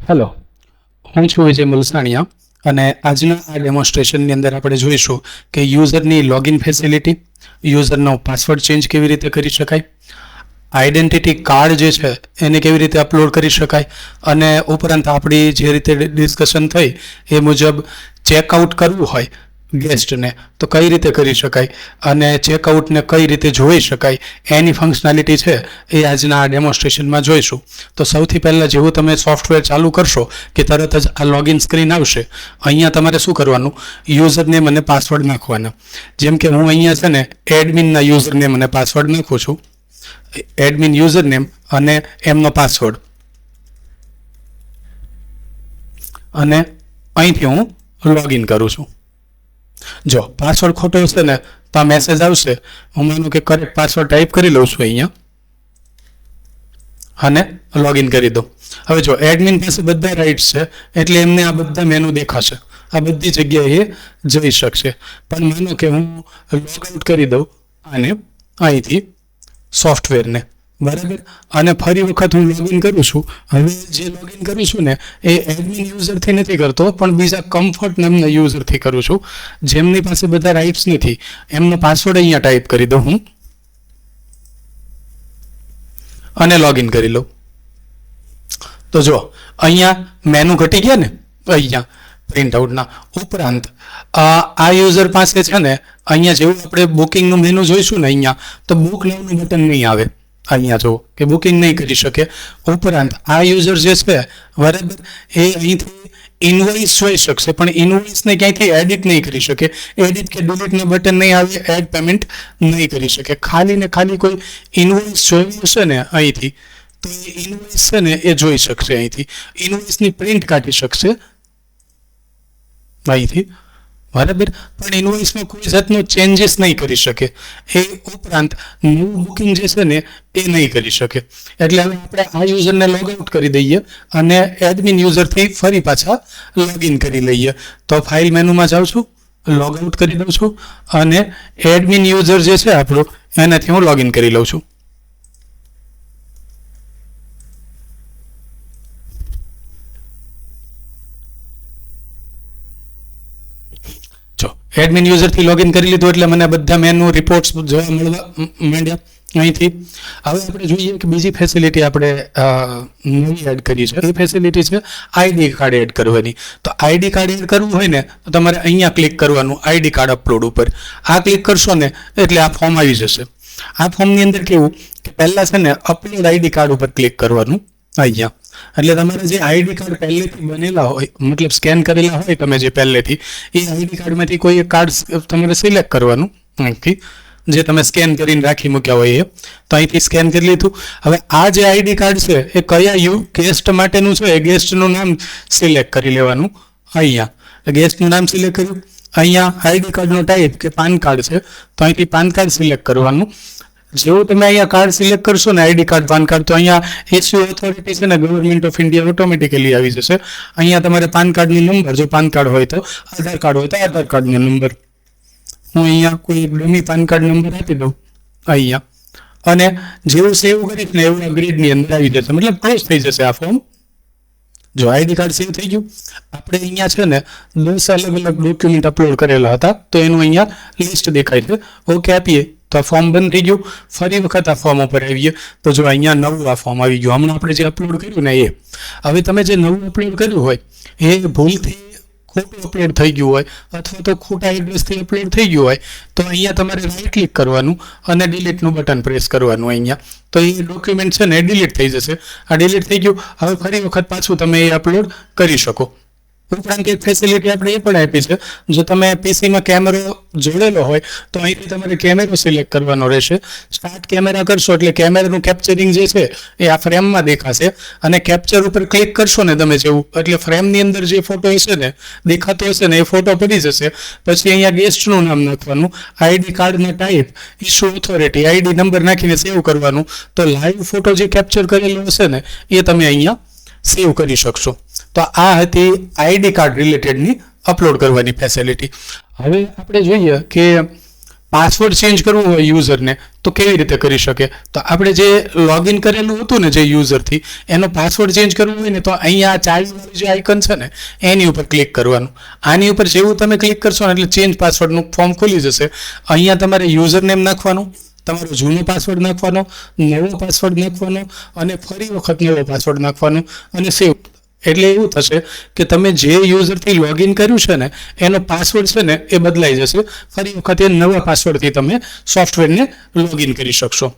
Hello, હું છું વિજય મુલસાણિયા અને આજના આ ડેમોન્સ્ટ્રેશનની અંદર આપણે જોઈશું કે યુઝરની લોગિન ફેસિલિટી, યુઝરનો પાસવર્ડ ચેન્જ કેવી રીતે કરી શકાય, આઈડેન્ટિટી કાર્ડ જે છે એને કેવી રીતે અપલોડ કરી શકાય અને ઉપરાંત આપણી જે રીતે ડિસ્કશન થઈ એ મુજબ ચેકઆઉટ કરવું હોય ગેસ્ટને તો કઈ રીતે કરી શકાય અને ચેકઆઉટને કઈ રીતે જોઈ શકાય એની ફંક્શનાલિટી છે એ આજના આ ડેમોન્સ્ટ્રેશનમાં જોઈશું. તો સૌથી પહેલાં જેવું તમે સોફ્ટવેર ચાલુ કરશો કે તરત જ આ લોગિન સ્ક્રીન આવશે. અહીંયા તમારે શું કરવાનું, યુઝરનેમ અને પાસવર્ડ નાખવાના. જેમ કે હું અહીંયા છે ને એડમિનના યુઝરનેમ અને પાસવર્ડ નાખું છું. એડમિન યુઝરનેમ અને એમનો પાસવર્ડ, અને અહીંથી હું લોગિન કરું છું. જો પાસવર્ડ ખોટો હશે ને તો આ મેસેજ આવશે. હું માનું કે કરેક્ટ પાસવર્ડ ટાઈપ કરી લઉં છું અહીંયા અને લોગિન કરી દઉં. હવે જો એડમિન પાસે બધા રાઇટ્સ છે એટલે એમને આ બધા મેનુ દેખાશે, આ બધી જગ્યાએ જઈ શકશે. પણ માનો કે હું લોગઆઉટ કરી દઉં અને અહીંથી સોફ્ટવેરને, બરાબર, અને ફરી વખત હું લોગિન કરું છું. હવે જે લોગિન કરું છું ને એ એડમિન યુઝરથી નથી કરતો પણ બીજા કમ્ફર્ટ નામના યુઝરથી કરું છું, જેમની પાસે બધા રાઇટ્સ નથી. એમનો પાસવર્ડ અહીંયા ટાઈપ કરી દઉં હું અને લોગિન કરી લઉં. તો જો અહીંયા મેનુ ઘટી ગયા ને અહીંયા પ્રિન્ટ આઉટના. ઉપરાંત આ યુઝર પાસે છે ને અહીંયા જેવું આપણે બુકિંગનું મેનુ જોઈશું ને અહીંયા તો બુક નામનું બટન નહીં આવે. અહીંયા જુઓ કે બુકિંગ નહીં કરી શકે. ઉપરાંત આ યુઝર જે છે બરાબર એ અહીંથી ઇનવોઇસ જોઈ શકશે પણ ઇનવોઇસને ક્યાંયથી એડિટ નહીં કરી શકે. એડિટ કે ડિલીટના બટન નહીં આવે, એડ પેમેન્ટ નહીં કરી શકે. ખાલી ને ખાલી કોઈ ઇનવોઇસ જોયું હશે ને અહીંથી તો એ ઇનવોઇસ છે ને એ જોઈ શકશે. અહીંથી ઇનવોઇસની પ્રિન્ટ કાઢી શકશે અહીંથી, બરાબર, પણ ઇનવોઇસમાં કોઈ જાતનો ચેન્જીસ નહીં કરી શકે. એ ઉપરાંત ન્યૂ બુકિંગ જે છે ને એ નહીં કરી શકે. એટલે હવે આપણે આ યુઝરને લોગઆઉટ કરી દઈએ અને એડમિન યુઝરથી ફરી પાછા લોગિન કરી લઈએ. તો ફાઇલ મેનુમાં જાઉં છું, લોગઆઉટ કરી દઉં છું અને એડમિન યુઝર જે છે આપણું એનાથી હું લોગિન કરી લઉં છું. એડમિન યુઝરથી લોગિન કરી લીધું એટલે મને બધા મેનુ રિપોર્ટ્સ જોવા મળવા માંડ્યા અહીંથી. હવે આપણે જોઈએ કે બીજી ફેસિલિટી આપણે નવી એડ કરી છે. એ ફેસિલિટી છે આઈડી કાર્ડ એડ કરવાની. તો આઈડી કાર્ડ એડ કરવું હોય ને તો તમારે અહીંયા ક્લિક કરવાનું આઈડી કાર્ડ અપલોડ ઉપર. આ ક્લિક કરશો ને એટલે આ ફોર્મ આવી જશે. આ ફોર્મની અંદર કેવું કે પહેલાં છે ને અપલોડ આઈડી કાર્ડ ઉપર ક્લિક કરવાનું અહીંયા. એટલે તમારે જે આઈડી કાર્ડ પહેલેથી બનેલા હોય, મતલબ સ્કેન કરેલા હોય તમે જે પહેલેથી, એ આઈડી કાર્ડમાંથી કોઈ એક કાર્ડ તમારે સિલેક્ટ કરવાનું અહીંથી, જે તમે સ્કેન કરીને રાખી મૂક્યા હોય એ. તો અહીંથી સ્કેન કરી લીધું. હવે આ જે આઈડી કાર્ડ છે એ કયા ગેસ્ટ માટેનું છે એ ગેસ્ટનું નામ સિલેક્ટ કરી લેવાનું અહીંયા. ગેસ્ટનું નામ સિલેક્ટ કર્યું. અહીંયા આઈડી કાર્ડનો ટાઈપ કે પાન કાર્ડ છે તો અહીંથી પાન કાર્ડ સિલેક્ટ કરવાનું. જેવું તમે અહીંયા કાર્ડ સિલેક્ટ કરશો ને આઈડી કાર્ડ, પાન કાર્ડ, તો અહીંયા ઇસ્યુ ઓથોરિટી છે ને ગવર્મેન્ટ ઓફ ઇન્ડિયા ઓટોમેટિકલી આવી જશે. અહીંયા તમારે પાન કાર્ડનો નંબર, જો પાન કાર્ડ હોય તો આધાર કાર્ડ હોય તો આધાર કાર્ડનો નંબર. હું અહીંયા કોઈ ડમી પાન કાર્ડ નંબર આપી દઉં અહીંયા, અને જેવું સેવ કરીશ ને એવું ગ્રીડની અંદર આવી જશે, મતલબ ક્લોઝ થઈ જશે આ ફોર્મ. જો આઈડી કાર્ડ સેવ થઈ ગયું. આપણે અહીંયા છે ને 10 અલગ અલગ ડોક્યુમેન્ટ અપલોડ કરેલા હતા તો એનું અહીંયા લિસ્ટ દેખાય છે. ઓકે આપીએ તો આ ફોર્મ બંધ થઈ ગયું. ફરી વખત આ ફોર્મ ઉપર આવીએ તો જો અહીંયા નવું આ ફોર્મ આવી ગયું. હમણાં આપણે જે અપલોડ કર્યું ને એ. હવે તમે જે નવું અપલોડ કર્યું હોય એ ભૂલથી ખોટું અપલોડ થઈ ગયું હોય અથવા તો ખોટા એડ્રેસથી અપલોડ થઈ ગયું હોય તો અહીંયા તમારે રાઈટ ક્લિક કરવાનું અને ડિલીટનું બટન પ્રેસ કરવાનું અહીંયા. તો એ ડોક્યુમેન્ટ છે ને એ ડિલીટ થઈ જશે. આ ડિલીટ થઈ ગયું. હવે ફરી વખત પાછું તમે એ અપલોડ કરી શકો. ઉપરાંત એક ફેસિલિટી આપણે એ પણ આપી છે, જો તમે પીસીમાં કેમેરો જોડેલો હોય તો અહીંથી તમારે કેમેરો સિલેક્ટ કરવાનો રહેશે. સ્ટાર્ટ કેમેરા કરશો એટલે કેમેરાનું કેપ્ચરિંગ જે છે એ આ ફ્રેમમાં દેખાશે અને કેપ્ચર ઉપર ક્લિક કરશો ને તમે જેવું એટલે ફ્રેમની અંદર જે ફોટો હશે ને દેખાતો હશે ને એ ફોટો પડી જશે. પછી અહીંયા ગેસ્ટનું નામ નાખવાનું, આઈડી કાર્ડના type, issue authority, ID number નાખીને સેવ કરવાનું. તો લાઈવ ફોટો જે કેપ્ચર કરેલો હશે ને એ તમે અહીંયા સેવ કરી શકશો. તો આ હતી આઈડી કાર્ડ રિલેટેડની અપલોડ કરવાની ફેસિલિટી. હવે આપણે જોઈએ કે પાસવર્ડ ચેન્જ કરવો હોય યુઝરને તો કેવી રીતે કરી શકે? તો આપણે જે લોગિન કરેલું હતું ને જે યુઝરથી એનો પાસવર્ડ ચેન્જ કરવો હોય ને તો અહીંયા ચાવીવાળું જે આઇકન છે ને એની ઉપર ક્લિક કરવાનું. આની ઉપર જેવું તમે ક્લિક કરશો ને એટલે ચેન્જ પાસવર્ડનું ફોર્મ ખુલી જશે. અહીંયા તમારે યુઝર નેમ નાખવાનું, તમારો જૂનો પાસવર્ડ નાખવાનો, નવો પાસવર્ડ નાખવાનો અને ફરી વખત નવો પાસવર્ડ નાખવાનો અને સેવ. એટલે એવું થશે કે તમે જે યુઝરથી લોગિન કર્યું છે ને એનો પાસવર્ડ છે ને એ બદલાઈ જશે. ફરી વખત એ નવા પાસવર્ડથી તમે સોફ્ટવેરને લોગિન કરી શકશો.